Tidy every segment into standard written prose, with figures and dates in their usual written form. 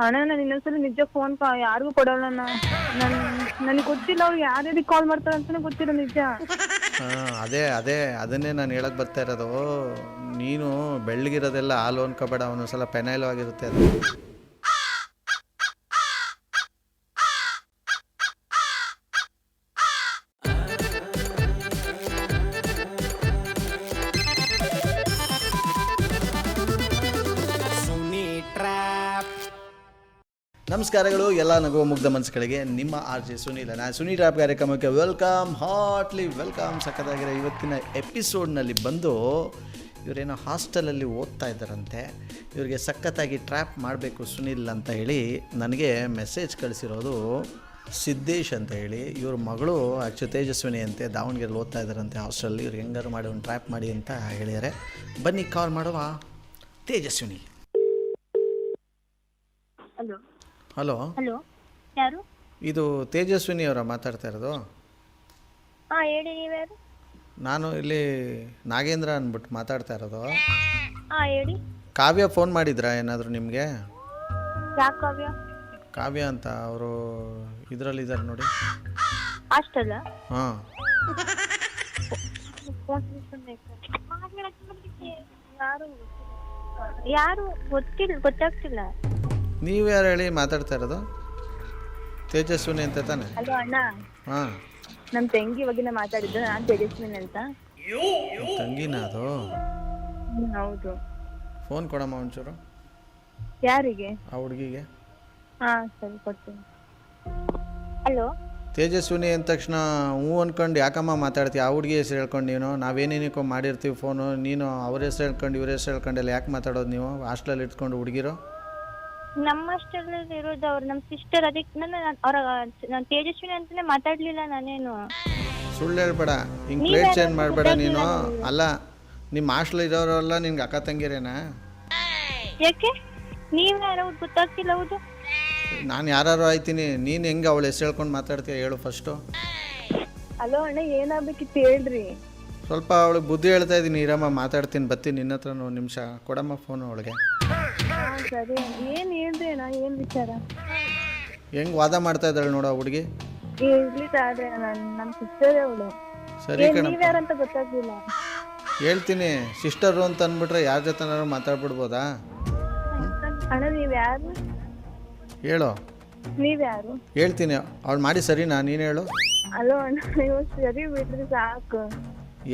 ಅಣ್ಣ ನಾನು ಇನ್ನೊಂದ್ಸಲ ನಿಜ ಫೋನ್ ಯಾರಿಗೂ ಕೊಡಲ್ಲ ಅಣ್ಣ. ನನಗೆ ಗೊತ್ತಿಲ್ಲ ಅವ್ರು ಯಾರ್ಯಾರಿಗೆ ಕಾಲ್ ಮಾಡ್ತಾರೆ ಅಂತಾನೆ ಗೊತ್ತಿಲ್ಲ ನಿಜ. ಅದನ್ನೇ ನಾನು ಹೇಳಕ್ಕೆ ಬರ್ತಾ ಇರೋದು. ನೀನು ಬೆಳ್ಳಗಿರೋದೆಲ್ಲ ಹಾಲು ಅನ್ಕೋಬೇಡ, ಒಂದೊಂದ್ಸಲ ಪೆನೈಲು ಆಗಿರುತ್ತೆ ಅದು. ನಮಸ್ಕಾರಗಳು ಎಲ್ಲ ನಗುವ ಮುಗ್ಧ ಮನಸ್ಸುಗಳಿಗೆ. ನಿಮ್ಮ ಆರ್ ಜೆ ಸುನೀಲ. ನಾನು ಸುನೀಲ್ ರಾಪ್ ಕಾರ್ಯಕ್ರಮಕ್ಕೆ ವೆಲ್ಕಮ್, ಹಾರ್ಟ್ಲಿ ವೆಲ್ಕಮ್. ಸಖತ್ತಾಗಿರೋ ಇವತ್ತಿನ ಎಪಿಸೋಡ್ನಲ್ಲಿ ಬಂದು ಇವರೇನೋ ಹಾಸ್ಟೆಲಲ್ಲಿ ಓದ್ತಾ ಇದ್ದಾರಂತೆ. ಇವರಿಗೆ ಸಖತ್ತಾಗಿ ಟ್ರ್ಯಾಪ್ ಮಾಡಬೇಕು ಸುನೀಲ್ ಅಂತ ಹೇಳಿ ನನಗೆ ಮೆಸೇಜ್ ಕಳಿಸಿರೋದು ಸಿದ್ದೇಶ್ ಅಂತ ಹೇಳಿ. ಇವ್ರ ಮಗಳು ಆ್ಯಕ್ಚುಲಿ ತೇಜಸ್ವಿನಿ ಅಂತೆ, ದಾವಣಗೆರೆಯಲ್ಲಿ ಓದ್ತಾ ಇದ್ದಾರಂತೆ ಹಾಸ್ಟೆಲಲ್ಲಿ. ಇವ್ರು ಹೆಂಗಾರು ಮಾಡಿ ಒಂದು ಟ್ರ್ಯಾಪ್ ಮಾಡಿ ಅಂತ ಹೇಳಿದ್ದಾರೆ. ಬನ್ನಿ ಕಾಲ್ ಮಾಡುವ ತೇಜಸ್ವಿನಿ. ಹಲೋ ಹಲೋ ಹಲೋ, ಯಾರು? ಇದು ತೇಜಸ್ವಿನಿ ಅವರ ಮಾತಾಡ್ತಾ ಇರೋದು? ಹಾಂ ಹೇಳಿ, ನೀವ್ಯಾರು? ನಾನು ಇಲ್ಲಿ ನಾಗೇಂದ್ರ ಅಂದ್ಬಿಟ್ಟು ಮಾತಾಡ್ತಾ ಇರೋದು. ಹಾಂ ಹೇಳಿ. ಕಾವ್ಯ ಫೋನ್ ಮಾಡಿದ್ರಾ ಏನಾದರೂ ನಿಮಗೆ? ಯಾಕೆ ಕಾವ್ಯ? ಕಾವ್ಯ ಅಂತ ಅವರು ಇದರಲ್ಲಿದ್ದಾರೆ ನೋಡಿ, ಹಾಸ್ಟೆಲ್. ಹಾಂ. ಯಾರು ಗೊತ್ತಾಗ್ತಿಲ್ಲ. ನೀವು ಯಾರು ಹೇಳಿ ಮಾತಾಡ್ತಾ ಇರೋದು? ತೇಜಸ್ವಿನಿ ಅಂತ ತಾನೆ? ಹಲೋ ಅಣ್ಣ. ಹಾಂ, ನಮ್ಮ ತಂಗಿ ಬಗ್ಗೆ ಮಾತಾಡಿದ್ದು. ನಾನು ತೇಜಸ್ವಿನಿ ಅಂತ. ತಂಗಿನ ಅದು? ಹೌದು. ಫೋನ್ ಕೊಡಮ್ಮ ಒಂಚೂರು. ಯಾರಿಗೆ? ಆ ಹುಡುಗಿಗೆ. ಹಾಂ ಸರಿ, ಕೊಡ್ತೀನಿ. ಹಲೋ. ತೇಜಸ್ವಿನಿ ಅಂದ ತಕ್ಷಣ ಹ್ಞೂ ಅಂದ್ಕೊಂಡು ಯಾಕಮ್ಮ ಮಾತಾಡ್ತೀವಿ? ಆ ಹುಡುಗಿ ಹೆಸರು ಹೇಳ್ಕೊಂಡು ನೀನು ನಾವೇನೇನಕ್ಕೋ ಮಾಡಿರ್ತೀವಿ ಫೋನು, ನೀನು ಅವ್ರ ಹೆಸರು ಹೇಳ್ಕೊಂಡು ಇವ್ರ ಹೆಸರು ಹೇಳ್ಕೊಂಡೆಲ್ಲ ಯಾಕೆ ಮಾತಾಡೋದು ನೀವು ಹಾಸ್ಟೆಲಲ್ಲಿ ಇಟ್ಕೊಂಡು ಹುಡುಗಿರು? ನಮ್ಮ ಹಾಸ್ಟೆಲಲ್ಲಿ ಇರೋದು ಅವ್ರು ನಮ್ಮ ಸಿಸ್ಟರ್. ಅದಕ್ಕೆ ನಾನು ತೇಜಸ್ವಿನಿ ಅಂತಾನೆ ಮಾತಾಡಲಿಲ್ಲ ನಾನೇನು. ಸುಳ್ಳು ಹೇಳ್ಬೇಡ, ಹಿಂಗೆ ಪ್ಲೇಟ್ ಚೇಂಜ್ ಮಾಡಬೇಡ ನೀನು. ಅಲ್ಲ, ನಿಮ್ಮ ಹಾಸ್ಟೆಲ್ ಇರೋರೆಲ್ಲ ನಿನ್ಗೆ ಅಕ್ಕ ತಂಗಿರೇನಾ? ಯಾಕೆ ನೀವು ಯಾರು ಗೊತ್ತಾಗ್ತಿಲ್ಲ? ಹೌದು, ನಾನು ಯಾರು ಆಯ್ತೀನಿ. ನೀನು ಹೆಂಗೆ ಅವಳು ಹೆಸರು ಹೇಳ್ಕೊಂಡು ಮಾತಾಡ್ತೀಯ ಹೇಳು ಫಸ್ಟು. ಹಲೋ ಅಣ್ಣ, ಏನಾಗಬೇಕಿತ್ತು ಹೇಳ್ರಿ. ಸ್ವಲ್ಪ ಅವಳಿಗೆ ಬುದ್ಧಿ ಹೇಳ್ತಾ ಇದ್ದೀನಿ. ಇರಮ್ಮ ಮಾತಾಡ್ತೀನಿ, ಬರ್ತೀನಿ ನಿನ್ನ ಹತ್ರ. ಒಂದು ನಿಮಿಷ ಕೊಡಮ್ಮ ಫೋನು ಅವಳಿಗೆ. ಸರಿ, ಏನು ಹೇಳ್ರಿ ಅಣ್ಣ, ಏನು ವಿಚಾರ? ಹೆಂಗೆ ವಾದ ಮಾಡ್ತಾ ಇದ್ದಾಳೆ ನೋಡು ಆ ಹುಡುಗಿ. ಇರ್ಲಿ ತಾಡ್ರಿ, ನನ್ನ ಸಿಸ್ಟರ್ ಅವಳು. ಸರಿ ಕಣ, ನೀವ್ಯಾರಂತ ಗೊತ್ತಾಗ್ಲಿಲ್ಲ. ಹೇಳ್ತೀನಿ. ಸಿಸ್ಟರು ಅಂತ ಅಂದ್ಬಿಟ್ರೆ ಯಾರ ಜೊತೆನಾದ್ರು ಮಾತಾಡ್ಬಿಡ್ಬೋದಾ? ಅಣ್ಣ ನೀವ್ಯಾರು? ಹೇಳು. ನೀವ್ಯಾರು? ಹೇಳ್ತೀನಿ. ಅವಳು ಮಾಡಿ ಸರಿನಾ? ನೀನು ಹೇಳು. ಹಲೋ ಅಣ್ಣ, ನೀವು ಸರಿ ಬಿಡ್ರಿ ಸಾಕು.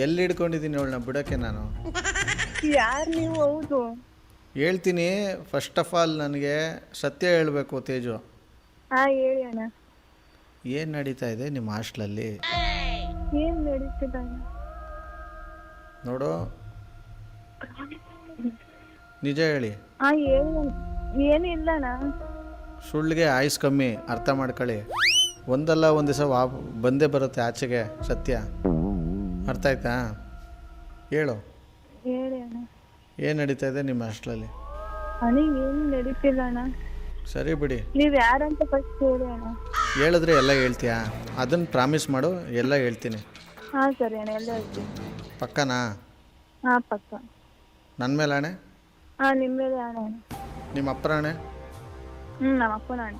ಎಲ್ಲಿ ಹಿಡ್ಕೊಂಡಿದ್ದೀನಿ ಅವಳನ್ನ ಬಿಡೋಕ್ಕೆ ನಾನು? ಯಾರು ನೀವು? ಹೌದು ಹೇಳ್ತೀನಿ. ಫಸ್ಟ್ ಆಫ್ ಆಲ್ ನನಗೆ ಸತ್ಯ ಹೇಳಬೇಕು ತೇಜು. ಹಾಂ ಹೇಳಿ ಅಣ್ಣ. ಏನು ನಡೀತಾ ಇದೆ ನಿಮ್ಮ ಹಾಸ್ಟೆಲಲ್ಲಿ? ಏನು ನಡೀತಿಲ್ಲ ನೋಡು, ನಿಜ ಹೇಳಿ. ಹಾಂ ಹೇಳಿ. ಏನಿಲ್ಲ ಅಣ್ಣ. ಸುಳ್ಳಿಗೆ ಆಯುಸ್ ಕಮ್ಮಿ, ಅರ್ಥ ಮಾಡ್ಕೊಳ್ಳಿ. ಒಂದಲ್ಲ ಒಂದು ದಿವಸ ಬಂದೇ ಬರುತ್ತೆ ಆಚೆಗೆ ಸತ್ಯ. ಅರ್ಥ ಆಯ್ತಾ? ಹೇಳು. ಹೇಳಿ ಅಣ್ಣ. ಏನು ನಡೀತಾ ಇದೆ ನಿಮ್ಮ ಹಾಸ್ಟೆಲಲ್ಲಿ? ಅಣ್ಣ ಏನು ನಡೀತಿಲ್ಲ ಅಣ್ಣ. ಸರಿ ಬಿಡಿ. ನೀವು ಯಾರಂತ ಫಸ್ಟ್ ಹೇಳಿ ಅಣ್ಣ. ಹೇಳಿದ್ರೆ ಎಲ್ಲ ಹೇಳ್ತೀಯಾ? ಅದನ್ನು ಪ್ರಾಮಿಸ್ ಮಾಡು, ಎಲ್ಲ ಹೇಳ್ತೀನಿ. ಹಾಂ ಸರಿ ಅಣ್ಣ, ಎಲ್ಲ ಹೇಳ್ತೀನಿ. ಪಕ್ಕನಾ? ಹಾಂ ಪಕ್ಕ. ನನ್ನ ಮೇಲೆ ಆಣೆ? ಹಾಂ ನಿಮ್ಮ ಮೇಲೆ ಅಣ್ಣ. ನಿಮ್ಮ ಅಪ್ಪರ ಆಣೆ? ನಮ್ಮ ಅಪ್ಪನ ಅಣ್ಣ.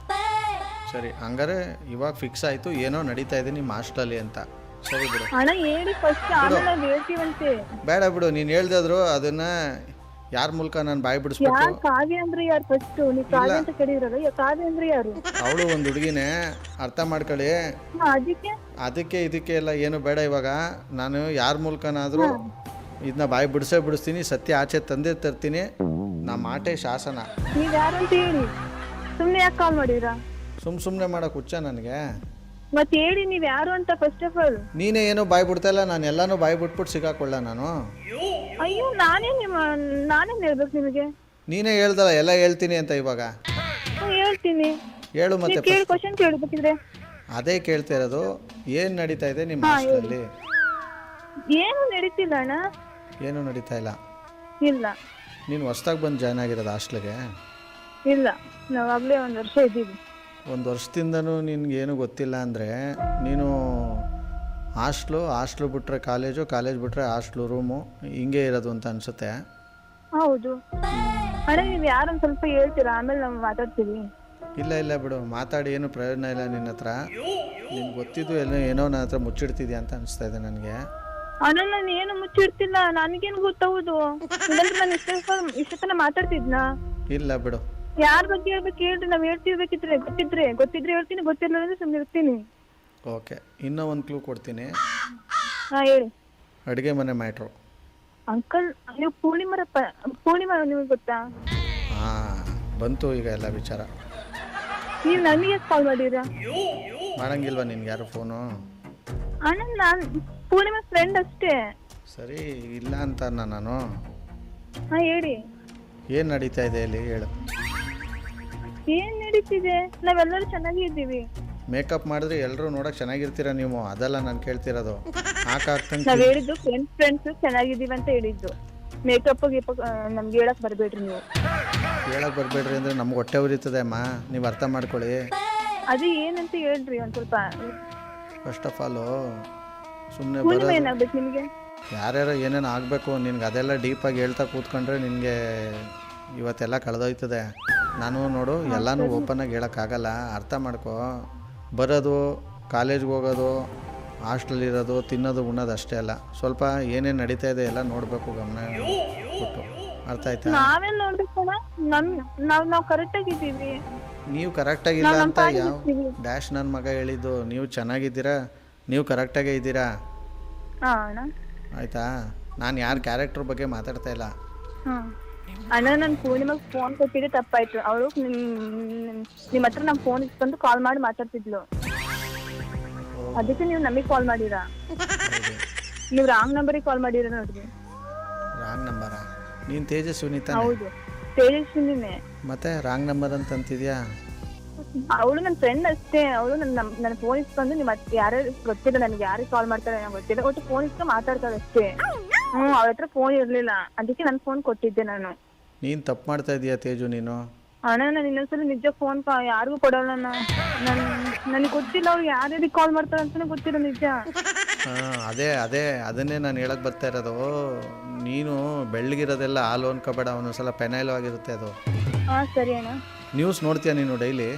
ಸರಿ, ಹಂಗಾರೆ ಇವಾಗ ಫಿಕ್ಸ್ ಆಯಿತು ಏನೋ ನಡೀತಾ ಇದೆ ನಿಮ್ಮ ಹಾಸ್ಟೆಲಲ್ಲಿ ಅಂತ. ಸರಿ ಬಿಡು ಅಣ್ಣ, ಹೇಳಿ ಫಸ್ಟ್, ಆಮೇಲೆ ನಾವು ಹೇಳ್ತೀವಂತೆ. ಬೇಡ ಬಿಡು, ನೀನು ಹೇಳ್ದಾದ್ರು ಅದನ್ನು ಯಾರ ಮೂಲಕ ನಾನು ಬಾಯಿ ಬಿಡಿಸ್ಬೇಕು? ಯಾರು? ಕಾವ್ಯ ಅಂದ್ರೆ ಯಾರು ಫಸ್ಟ್? ನೀವು ಕಾವ್ಯ ಅಂತ ಕರೀರಲ್ಲ, ಕಾವ್ಯ ಅಂದ್ರೆ ಯಾರು? ಅವಳು ಒಂದು ಹುಡುಗಿನೇ, ಅರ್ಥ ಮಾಡ್ಕೊಳ್ಳಿ. ಅದಕ್ಕೆ ಇದಕ್ಕೆ ಎಲ್ಲ ಏನು ಬೇಡ. ಇವಾಗ ನಾನು ಯಾರ ಮೂಲಕನಾದರೂ ಇದನ್ನ ಬಾಯಿ ಬಿಡಿಸ್ತೀನಿ. ಸತ್ಯ ಆಚೆ ತಂದೆ ತರ್ತೀನಿ. ನಾ ಮಾಟೆ ಶಾಸನ. ನೀವು ಯಾರು ಅಂತ ಹೇಳಿ. ಸುಮ್ಮನೆ ಯಾಕೆ ಕಾಲ್ ಮಾಡಿದ್ರಾ? ಸುಮ್ಮನೆ ಮಾಡೋಕೆ ಹುಚ್ಚ ನನಗೆ? ಮತ್ತೆ ಹೇಳಿ ನೀವು ಯಾರು ಅಂತ ಫಸ್ಟ್ ಆಫ್ ಆಲ್. ನೀನೇ ಏನೋ ಬಾಯಿ ಬಿಡ್ತಾ ಇಲ್ಲ, ನಾನು ಎಲ್ಲಾನು ಬಾಯಿ ಬಿಟ್ಬಿಟ್ಟು ಸಿಕ್ಕಾಕೊಳ್ಳ ನಾನು? ಅಯ್ಯೋ, ನಾನೇನು ಹೇಳ್ಬೇಕು ನಿಮಗೆ? ನೀನೇ ಹೇಳ್ದಲ್ಲ ಎಲ್ಲ ಹೇಳ್ತೀನಿ ಅಂತ. ಇವಾಗ ಹೇಳ್ತೀನಿ, ಹೇಳು. ಮತ್ತೆ ಕೇಳಿ, ಕ್ವಶನ್ ಕೇಳಬೇಕಿದ್ರೆ. ಅದೇ ಕೇಳ್ತಾ ಇರೋದು. ಏನು ನಡೀತಾ ಇದೆ ನಿಮ್ಮ ಹಾಸ್ಟೆಲಲ್ಲಿ? ಏನು ನಡೀತಿಲ್ಲ ಅಣ್ಣ. ಏನು ನಡೀತಾ ಇಲ್ಲ? ಇಲ್ಲ. ನೀನು ಹೊಸ್ದಾಗಿ ಬಂದು ಜಾಯ್ನ್ ಆಗಿರೋದು ಹಾಸ್ಟೆಲ್ಗೆ? ಇಲ್ಲ, ನಾವಾಗಲೇ 1 ವರ್ಷ ಇದ್ದೀವಿ. 1 ವರ್ಷದಿಂದನೂ ನಿನ್ಗೇನು ಗೊತ್ತಿಲ್ಲ ಅಂದರೆ ನೀನು ಹಾಸ್ಟ್ಲು ಬಿಟ್ಟರೆ ಕಾಲೇಜು, ಕಾಲೇಜ್ ಬಿಟ್ಟರೆ ಹಾಸ್ಟ್ಲು ರೂಮು, ಹಿಂಗೆ ಇರೋದು ಅಂತ ಅನಿಸುತ್ತೆ. ಹೌದು. ಅಣ್ಣ ನೀವು ಯಾರೊಂದು ಸ್ವಲ್ಪ ಹೇಳ್ತೀರಾ, ಆಮೇಲೆ ನಾವು ಮಾತಾಡ್ತೀವಿ. ಇಲ್ಲ ಬಿಡು, ಮಾತಾಡಿ ಏನು ಪ್ರಯೋಜನ ಇಲ್ಲ ನಿನ್ನ ಹತ್ರ. ನಿನ್ಗೆ ಗೊತ್ತಿದ್ದು ಏನೋ ನನ್ನ ಹತ್ರ ಮುಚ್ಚಿಡ್ತಿದ್ಯಾ ಅಂತ ಅನಿಸ್ತಾ ಇದೆ ನನಗೆ. ಅಣ್ಣ ನಾನು ಏನು ಮುಚ್ಚಿಡ್ತಿಲ್ಲ, ನನಗೇನು ಗೊತ್ತೌದು. ಇಲ್ಲಾಂದ್ರೆ ನಾನು ಇಷ್ಟತನ ಮಾತಾಡ್ತಿದ್ನ? ಇಲ್ಲ ಬಿಡು. ಯಾರ ಬಗ್ಗೆ ಹೇಳ್ಬೇಕು ಹೇಳ್ರಿ, ನಾವ್ ಹೇಳ್ತಿರ್ಬೇಕಿದ್ರೆ ಗೊತ್ತಿದ್ರೆ ಹೇಳ್ತೀನಿ, ಗೊತ್ತಿಲ್ಲ ಅಂದ್ರೆ ಸುಮ್ಮನೆ ಇರ್ತೀನಿ. ಓಕೆ, ಇನ್ನೂ ಒಂದು ಕ್ಲೂ ಕೊಡ್ತೀನಿ. ಹಾ ಹೇಳಿ. ಅಡುಗೆ ಮನೆ ಮ್ಯಾಟ್ರು. ಅಂಕಲ್ ನೀವು ಪೂರ್ಣಿಮಾ ನಿಮಗೆ ಗೊತ್ತಾ? ಹಾಂ, ಬಂತು ಈಗ ಎಲ್ಲ ವಿಚಾರ. ನೀವು ನನಗೆ ಕಾಲ್ ಮಾಡಿರಾ? ಮಾಡಂಗಿಲ್ವಾ ನಿನ್ಗೆ ಯಾರು ಫೋನು? ಅಣ್ಣ ನಾನು ಪೂರ್ಣಿಮಾ ಫ್ರೆಂಡ್ ಅಷ್ಟೇ. ಸರಿ, ಇಲ್ಲ ಅಂತ ನಾನು. ಹಾ ಹೇಳಿ. ಏನು ನಡೀತಾ ಇದೆ ಇಲ್ಲಿ ಹೇಳು. ಏನ್ ನಡೀತಿದೆ? ನಾವೆಲ್ಲರೂ ಚೆನ್ನಾಗಿ ಇದ್ದೀವಿ. ಮೇಕಪ್ ಮಾಡಿದ್ರೆ ಎಲ್ಲರೂ ನೋಡಕ್ ಚೆನ್ನಾಗಿರ್ತೀರ ನೀವು, ಅದೆಲ್ಲ ನಾನು ಕೇಳ್ತಿರೋದು. ನಾವ್ ಹೇಳಿದ್ದು ಫ್ರೆಂಡ್ಸ್ ಚೆನ್ನಾಗಿದ್ದೀವಿ ಅಂತ ಹೇಳಿದ್ದು. ಮೇಕಪ್ ನಮ್ಗೆ ಹೇಳಕ್ ಬರ್ಬೇಡ್ರಿ ನೀವು. ಹೇಳಕ್ ಬರ್ಬೇಡ್ರಿ ಅಂದ್ರೆ ನಮ್ಗೆ ಹೊಟ್ಟೆ ಉರಿತದೆ ಅಮ್ಮ, ನೀವು ಅರ್ಥ ಮಾಡ್ಕೊಳ್ಳಿ. ಅದು ಏನಂತ ಹೇಳ್ರಿ ಒಂದ್ ಸ್ವಲ್ಪ. ಫಸ್ಟ್ ಆಫ್ ಆಲು ಸುಮ್ಮನೆ ಪೂರ್ಣಿಮಾ ಏನಾಗ್ಬೇಕು ನಿಮ್ಗೆ? ಯಾರ್ಯಾರು ಏನೇನು ಆಗಬೇಕು ನಿನ್ಗೆ ಅದೆಲ್ಲ ಡೀಪಾಗಿ ಹೇಳ್ತಾ ಕೂತ್ಕೊಂಡ್ರೆ ನಿನಗೆ ಇವತ್ತೆಲ್ಲ ಕಳೆದೋಯ್ತದೆ. ನಾನು ನೋಡು ಎಲ್ಲನೂ ಓಪನಾಗಿ ಹೇಳೋಕ್ಕಾಗಲ್ಲ, ಅರ್ಥ ಮಾಡ್ಕೊ. ಬರೋದು, ಕಾಲೇಜ್ಗೆ ಹೋಗೋದು, ಹಾಸ್ಟೆಲಿರೋದು, ತಿನ್ನೋದು ಉಣ್ಣೋದು ಅಷ್ಟೇ ಅಲ್ಲ, ಸ್ವಲ್ಪ ಏನೇನು ನಡೀತಾ ಇದೆ ಎಲ್ಲ ನೋಡಬೇಕು, ಗಮನ ಕೊಟ್ಟು. ಅರ್ಥ ಆಯ್ತಾ? ನಾವೇನ್ ನೋಡ್ಬೇಕಣ್ಣ, ನಾವು ಕರೆಕ್ಟಾಗಿದ್ದೀವಿ. ನೀವು ಕರೆಕ್ಟಾಗಿಲ್ಲ ಅಂತ ಯಾವ ಡ್ಯಾಶ್ ನನ್ನ ಮಗ ಹೇಳಿದ್ದು. ನೀವು ಚೆನ್ನಾಗಿದ್ದೀರಾ, ನೀವು ಕರೆಕ್ಟಾಗೇ ಇದ್ದೀರಾ. ಆಯಿತಾ? ನಾನು ಯಾರ ಕ್ಯಾರೆಕ್ಟರ್ ಬಗ್ಗೆ ಮಾತಾಡ್ತಾ ಇಲ್ಲ. ಅಣ್ಣ ನಾನು ಪೂರ್ಣಿಮಾಗೆ ಫೋನ್ ಕೊಟ್ಟಿದ್ದೆ ತಪ್ಪಾಯ್ತು. ಅವಳು ನಿಮ್ಮ ಹತ್ರ ನಮ್ಮ ಫೋನ್ ಇಟ್ಕೊಂಡು ಕಾಲ್ ಮಾಡಿ ಮಾತಾಡ್ತಿದ್ಲು, ಅದಕ್ಕೆ ನೀವು ನಮಗೆ ಕಾಲ್ ಮಾಡಿರಾ. ನೀವು ರಾಂಗ್ ನಂಬರಿಗೆ ಕಾಲ್ ಮಾಡಿರ ನೋಡ್ರಿ. ರಾಂಗ್ ನಂಬರಾ? ನೀನು ತೇಜಸ್ವಿನಿ ತಾನೆ? ಹೌದು, ತೇಜಸ್ವಿನಿನೇ. ಮತ್ತೆ ರಾಂಗ್ ನಂಬರ್ ಅಂತ ಅಂತಿದ್ಯಾ? ಅವಳು ನನ್ನ ಫ್ರೆಂಡ್ ಅಷ್ಟೇ. ಅವಳು ನನ್ನ ಫೋನ್ ಇಸ್ಕೊಂಡು ನಿಮ್ಮ ಯಾರು ಗೊತ್ತಿಲ್ಲ, ನನಗೆ ಯಾರಿಗೆ ಕಾಲ್ ಮಾಡ್ತಾರೆ ನನಗೆ ಗೊತ್ತಿಲ್ಲ, ಒಟ್ಟು ಫೋನ್ ಇಸ್ಕೊಂಡು ಮಾತಾಡ್ತಾಳೆ ಅಷ್ಟೇ. ಅವಳ ಹತ್ರ ಫೋನ್ ಇರ್ಲಿಲ್ಲ, ಅದಕ್ಕೆ ನನ್ನ ಫೋನ್ ಕೊಟ್ಟಿದ್ದೆ ನಾನು. ನೀನು ತಪ್ಪು ಮಾಡ್ತಾ ಇದೀಯಾ ತೇಜು ನೀನು? ಅಣ್ಣ ನಾನು ಇನ್ನೊಂದ್ಸಲ ನಿಜ ಫೋನ್ ಯಾರಿಗೂ ಕೊಡಲ್ಲ. ನನಗೆ ಗೊತ್ತಿಲ್ಲ ಅವ್ರು ಯಾರ್ಯಾರಿಗೆ ಕಾಲ್ ಮಾಡ್ತಾರೆ ಅಂತಾನೆ ಗೊತ್ತಿಲ್ಲ ನಿಜ. ಅದನ್ನೇ ನಾನು ಹೇಳಕ್ ಬರ್ತಾ ಇರೋದು. ನೀನು ಬೆಳ್ಳಗಿರೋದೆಲ್ಲ ಹಾಲು ಅನ್ಕೋಬೇಡ, ಒಂದೊಂದ್ಸಲ ಪೆನೈಲು ಆಗಿರುತ್ತೆ ಅದು. ಸರಿ ಅಣ್ಣ. ನ್ಯೂಸ್ ನೋಡ್ತೀಯಾ ನೀನು ಡೈಲಿ?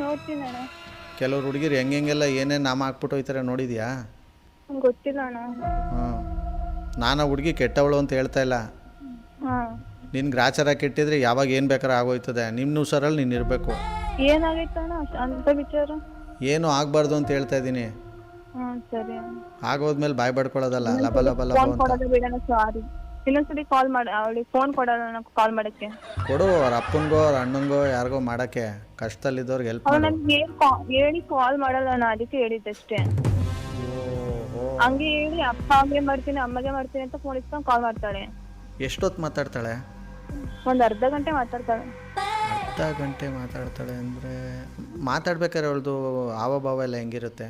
ನೋಡ್ತೀನಿ ಅಣ್ಣ. ಕೆಲವ್ರು ಹುಡುಗಿರು ಹೆಂಗೆಲ್ಲ ಏನೇನು ನಾಮ ಹಾಕ್ಬಿಟ್ಟು ಹೋಯ್ತಾರೆ, ನೋಡಿದ್ಯಾ? ಗೊತ್ತಿಲ್ಲ ಅಣ್ಣ. ನಾನು ಹುಡುಗಿ ಕೆಟ್ಟವಳು ಅಂತ ಹೇಳ್ತಾ ಇಲ್ಲ. ನಿನ್ ಗ್ರಾಚಾರ ಕೆಟ್ಟಿದ್ರೆ ಯಾವಾಗ ಏನು ಬೇಕಾದ್ರೆ ಆಗೋಯ್ತದೆ. ನಿಮ್ಮ ನುಸರಲ್ಲಿ ನೀನು ಇರಬೇಕು. ಏನಾಗೈತಣ್ಣ ಅಂತ ವಿಚಾರ? ಏನು ಆಗಬಾರ್ದು ಅಂತ ಹೇಳ್ತಾ ಇದ್ದೀನಿ. ಸರಿ. ಆಗೋದ್ಮೇಲೆ ಬಾಯ್ ಬಡ್ಕೊಳ್ಳೋದಲ್ಲ, ಲಬ ಲಬ ಲಬ ಅಂತ. ಸಾರಿ, ಇನ್ನೊಂದ್ಸಲಿ ಕಾಲ್ ಮಾಡಿ. ಅವಳಿಗೆ ಫೋನ್ ಕೊಡಲ್ಲ ಕಾಲ್ ಮಾಡಕ್ಕೆ. ಕೊಡು, ಅವ್ರ ಅಪ್ಪನಿಗೋ ಅವ್ರ ಅಣ್ಣಂಗೋ ಯಾರಿಗೋ ಮಾಡಕ್ಕೆ, ಕಷ್ಟದಲ್ಲಿದ್ದವ್ರಿಗೆ ಹೆಲ್ಪ್ ಮಾಡು. ನನಗೆ ಹೇಳಿ ಕಾಲ್ ಮಾಡಲ್ಲ ಅಣ್ಣ, ಅದಕ್ಕೆ ಹೇಳಿದ್ದಷ್ಟೇ. ಹಂಗೆ ಹೇಳಿ ಅಪ್ಪಗೆ ಮಾಡ್ತೀನಿ ಅಮ್ಮಗೆ ಮಾಡ್ತೀನಿ ಅಂತ ಫೋನ್ ಇಸ್ಕೊಂಡು ಕಾಲ್ ಮಾಡ್ತಾಳೆ. ಎಷ್ಟೊತ್ತು ಮಾತಾಡ್ತಾಳೆ? ಒಂದು ಅರ್ಧ ಗಂಟೆ ಮಾತಾಡ್ತಾಳೆ. ಅರ್ಧ ಗಂಟೆ ಮಾತಾಡ್ತಾಳೆ ಅಂದರೆ ಮಾತಾಡ್ಬೇಕಾದ್ರೆ ಅವಳದು ಹಾವಭಾವ ಎಲ್ಲ ಹೆಂಗಿರುತ್ತೆ?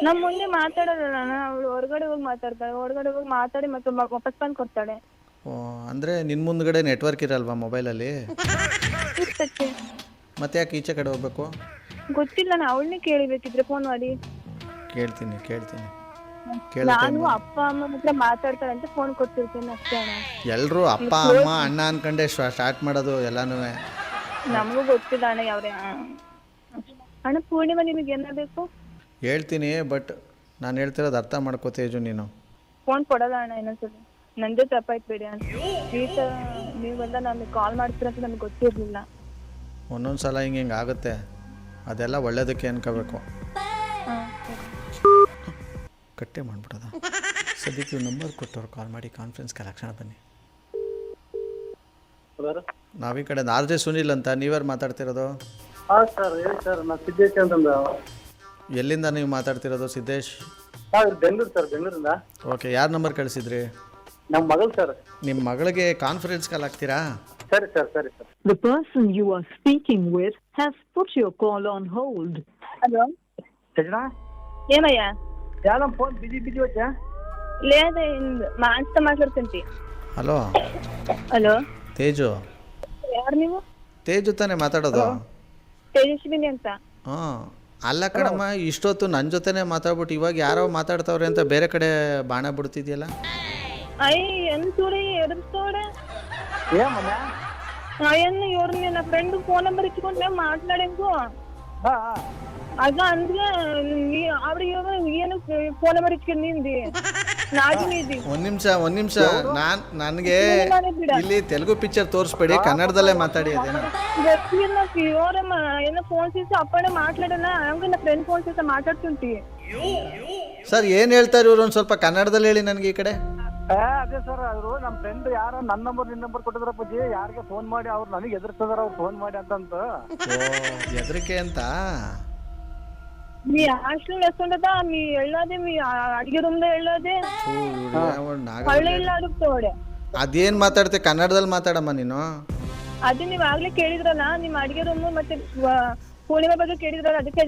ನಮ್ಮ ಮುಂದೆ ಮಾತಾಡೋದಲ್ಲ, ಅವಳು ಹೊರಗಡೆ ಹೋಗಿ ಮಾತಾಡ್ತಾಳೆ. ಹೊರಗಡೆ ಹೋಗಿ ಮಾತಾಡಿ ಮತ್ತೆ ವಾಪಸ್ ಬಂದು ಕೊಡ್ತಾಳೆ. ಅಂದರೆ ನಿನ್ನ ಮುಂದ್ಗಡೆ ನೆಟ್ವರ್ಕ್ ಇರಲ್ವಾ ಮೊಬೈಲಲ್ಲಿ? ಮತ್ತೆ ಯಾಕೆ ಈಚೆ ಕಡೆ ಹೋಗ್ಬೇಕು? ಗೊತ್ತಿಲ್ಲ, ಅವಳನ್ನೇ ಕೇಳಬೇಕಿದ್ರೆ ಫೋನ್ ಮಾಡಿ. ಕೇಳ್ತೀನಿ. ನಾನು ಅಪ್ಪ ಅಮ್ಮ ಹತ್ರ ಮಾತಾಡ್ತಾಳೆ ಅಂತ ಫೋನ್ ಕೊಡ್ತಿರ್ತೀನಿ ಅಷ್ಟೇ ಅಣ್ಣ. ಎಲ್ಲರೂ ಅಪ್ಪ ಅಮ್ಮ ಅಣ್ಣ ಅನ್ಕೊಂಡೆ ಸ್ಟಾರ್ಟ್ ಮಾಡೋದು ಎಲ್ಲಾನು. ನಮಗೂ ಗೊತ್ತಿಲ್ಲ ಅಣ್ಣ ಯಾವ್ರೆ. ಅಣ್ಣ ಪೂರ್ಣಿಮಾ ನಿಮಗೆ ಏನಾಗಬೇಕು? ಹೇಳ್ತೀನಿ, ಬಟ್ ನಾನು ಹೇಳ್ತಿರೋದು ಅರ್ಥ ಮಾಡ್ಕೋ ತೇಜು. ನೀನು ಫೋನ್ ಕೊಡಲ್ಲ ಅಣ್ಣ ಇನ್ನೊಂದ್ಸಲಿ. ನಂದೇ ತಪ್ಪಾಯ್ತು ಬೇಡಿ ಅಣ್ಣ. ಈ ಥರ ನೀವೆಲ್ಲ ನನಗೆ ಕಾಲ್ ಮಾಡ್ತೀರ ಅಂತ ನನಗೆ ಗೊತ್ತಿರಲಿಲ್ಲ. ಒಂದೊಂದು ಸಲ ಹಿಂಗೆ ಆಗುತ್ತೆ, ಅದೆಲ್ಲ ಒಳ್ಳೇದಕ್ಕೆ ಅನ್ಕೋಬೇಕು. ಕಟ್ಟೆ ಮಾಡ್ಬಿಡೋದ? ಸದ್ಯಕ್ಕೆ ನಂಬರ್ ಕೊಟ್ಟವ್ರು ಕಾಲ್ ಮಾಡಿ ಕಾನ್ಫರೆನ್ಸ್ ಕಲೆಕ್ಷನ್ ಬನ್ನಿ. ನಾವೀ ಕಡೆ ಆರ್.ಜೆ. ಸುನಿಲ್ ಅಂತ. ನೀವ್ಯಾರು ಮಾತಾಡ್ತಿರೋದು? ಸರ್ ಹೇಳಿ ಸರ್, ನಾನು ಸಿದ್ದೇಶ್ ಅಂತಂದ. ಎಲ್ಲಿಂದ ನೀವು ಮಾತಾಡ್ತಿರೋದು ಸಿದ್ದೇಶ್? ಬೆಂಗಳೂರು ಸರ್, ಬೆಂಗಳೂರಿಂದ. ಓಕೆ, ಯಾರು ನಂಬರ್ ಕಳಿಸಿದ್ರಿ? ನಮ್ಮ ಮಗಳು ಸರ್. ನಿಮ್ಮ ಮಗಳಿಗೆ ಕಾನ್ಫರೆನ್ಸ್ ಕಾಲ್ ಆಗ್ತೀರಾ? ಸರಿ ಸರ್, ಸರಿ sir. The person you are speaking with has put your call on hold. Hello Sajna, ఏమయ్యా? ಯಾರ ಫೋನ್ ಬಿಜಿ వచ్చా? లేదా మాన్స్తో మాట్లాడుతుంటే. Hello hello Teju? ಯಾರು ನೀವು? ತೇಜು ತಾನೇ ಮಾತಾಡೋದು? ತೇಜಸ್ವಿನಿ ಅಂತ. ಹಾಂ, ಅಲ್ಲ ಕಣಮ್ಮ, ಇಷ್ಟೊತ್ತು ನನ್ನ ಜೊತೆನೇ ಮಾತಾಡ್ಬಿಟ್ಟು ಇವಾಗ ಯಾರೋ ಮಾತಾಡ್ತಾವ್ರೆ ಅಂತ ಬೇರೆ ಕಡೆ ಬಾಣ ಬಿಡ್ತಿದ್ಯಲ್ಲ? అయ్యి ఎంత చూడ ఎడుస్తోడ ఏమన్నా అవన్నీ ఎవరు నా ఫ్రెండ్ ఫోన్ నెంబర్ ఇచ్చుకుంటే మాట్లాడేంకో అదా అందుకే ఆవిడ ಏನು ಫೋನ್ ನಂಬರ್ ಇಟ್ಕೊಂಡಿಂದಿ ನಾಗಿನಿದಿ ಒಂದ್ ನಿಮಿಷ ನನಗೆ ಇಲ್ಲಿ ತೆಲುಗು ಪಿಕ್ಚರ್ ತೋರಿಸ್ಬೇಡಿ, ಕನ್ನಡದಲ್ಲೇ ಮಾತಾಡಿ. ಅದೇನೋ ಗೊತ್ತಿಲ್ಲ ఎవరమ్మ ఏదో ఫోన్ చేసి అప్పుడే మాట్లాడనా ಹಂಗೆ నా ಫ್ರೆಂಡ್ ಫೋನ್ చేసి మాట్లాడుతుంಟಿ. ಸರ್ ಏನು ಹೇಳ್ತಾರೆ ಇವ್ರು? ಒಂದು ಸ್ವಲ್ಪ ಕನ್ನಡದಲ್ಲಿ ಹೇಳಿ ನನಗೆ ಈ ಕಡೆ. ಅದೇ ಸರ್, ಅವರು ನಮ್ಮ ಫ್ರೆಂಡ್ ಯಾರೋ ನನ್ನ ನಂಬರ್ ನಿನ್ನ ನಂಬರ್ ಕೊಟ್ಟಿದ್ರ ಪೂಜಿ, ಯಾರಿಗೆ ಫೋನ್ ಮಾಡಿ ಅವ್ರು ನನಗೆ ಎದುರಿಸ್ತದಾರ ಅವ್ರು ಫೋನ್ ಮಾಡಿ ಅಂತ. ಹೆದರಿಕೆ ಅಂತ. మీ హాస్టల్ వేస్తుండదా మీ వెళ్ళదే మీ అడిగే రూమ్ లో వెళ్ళదే ಹಳ್ಳಿ ಇಲ್ಲ ಅಡುಕ್ತೋಡೆ. ಅದೇನ್ ಮಾತಾಡ್ತೆ? ಕನ್ನಡದಲ್ಲಿ ಮಾತಾಡಮ್ಮ ನೀನು. ಅದೇ ನೀವ್ ಆಗ್ಲೇ ಕೇಳಿದ್ರಲ್ಲ ನಿಮ್ಮ ಅಡಿಗೆ ರೂಮ್ ಮತ್ತೆ ಪೂರ್ಣಿಮಾ ಬಗ್ಗೆ ಕೇಳಿದ್ರಲ್ಲ, ಅದಕ್ಕೆ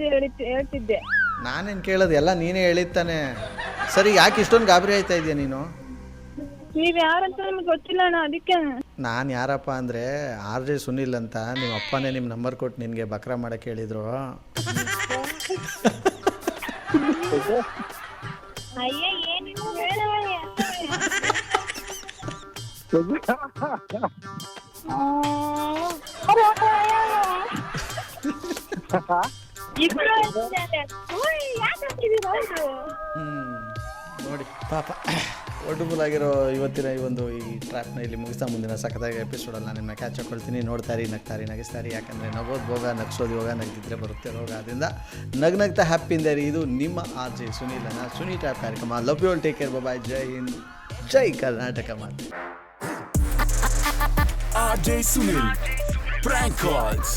ಹೇಳ್ತಿದ್ದೆ. ನಾನೇನು ಕೇಳೋದು? ಎಲ್ಲ ನೀನೇ ಹೇಳಿದ್ದಾನೆ. ಸರಿ, ಯಾಕೆ ಇಷ್ಟೊಂದು ಗಾಬರಿ ಆಯ್ತಾ ಇದೆಯಾ ನೀನು? ನೀವ್ ಯಾರಂತ ನಮ್ಗೆ ಗೊತ್ತಿಲ್ಲ ಅಣ್ಣ, ಅದಕ್ಕೆ. ನಾನು ಯಾರಪ್ಪ ಅಂದರೆ RJ ಸುನಿಲ್ ಅಂತ. ನಿಮ್ಮ ಅಪ್ಪನೇ ನಿಮ್ಮ ನಂಬರ್ ಕೊಟ್ಟು ನಿನಗೆ ಬಕ್ರಾ ಮಾಡಕ್ಕೆ ಹೇಳಿದ್ರು. ಅಯ್ಯ ಏನಿಲ್ಲ ನೋಡಿ ಪಾಪ ವಂಡರ್ಫುಲ್ ಆಗಿರೋ ಇವತ್ತಿನ ಈ ಟ್ರ್ಯಾಪ್ನ ಇಲ್ಲಿ ಮುಗಿಸ್ತಾ ಮುಂದಿನ ಸಖತ್ತಾಗಿ ಎಪಿಸೋಡಲ್ಲಿ ನಾನು ನಿಮ್ಮನ್ನ ಕ್ಯಾಚ್ ಹಾಕೊಳ್ತೀನಿ. ನೋಡ್ತಾರಿ, ನಗ್ತಾರಿ, ನಗಿಸ್ತಾರಿ. ಯಾಕಂದರೆ ನಗೋದು ಭೋಗ, ನಗಿಸೋದು ಯೋಗ, ನಗ್ದಿದ್ರೆ ಬರುತ್ತೆ ರೋಗ. ಅದರಿಂದ ನಗ್ನಗ್ತಾ ಹ್ಯಾಪಿಯಿಂದ ಇರಿ. ಇದು ನಿಮ್ಮ RJ ಸುನೀಲನ ಸುನಿ ಟ್ರ್ಯಾಪ್ ಕಾರ್ಯಕ್ರಮ. Love you all, take care, bye, ಜೈ ಹಿಂದ್, ಜೈ ಕರ್ನಾಟಕ. ಮಾತು RJ Sunil Prank Calls.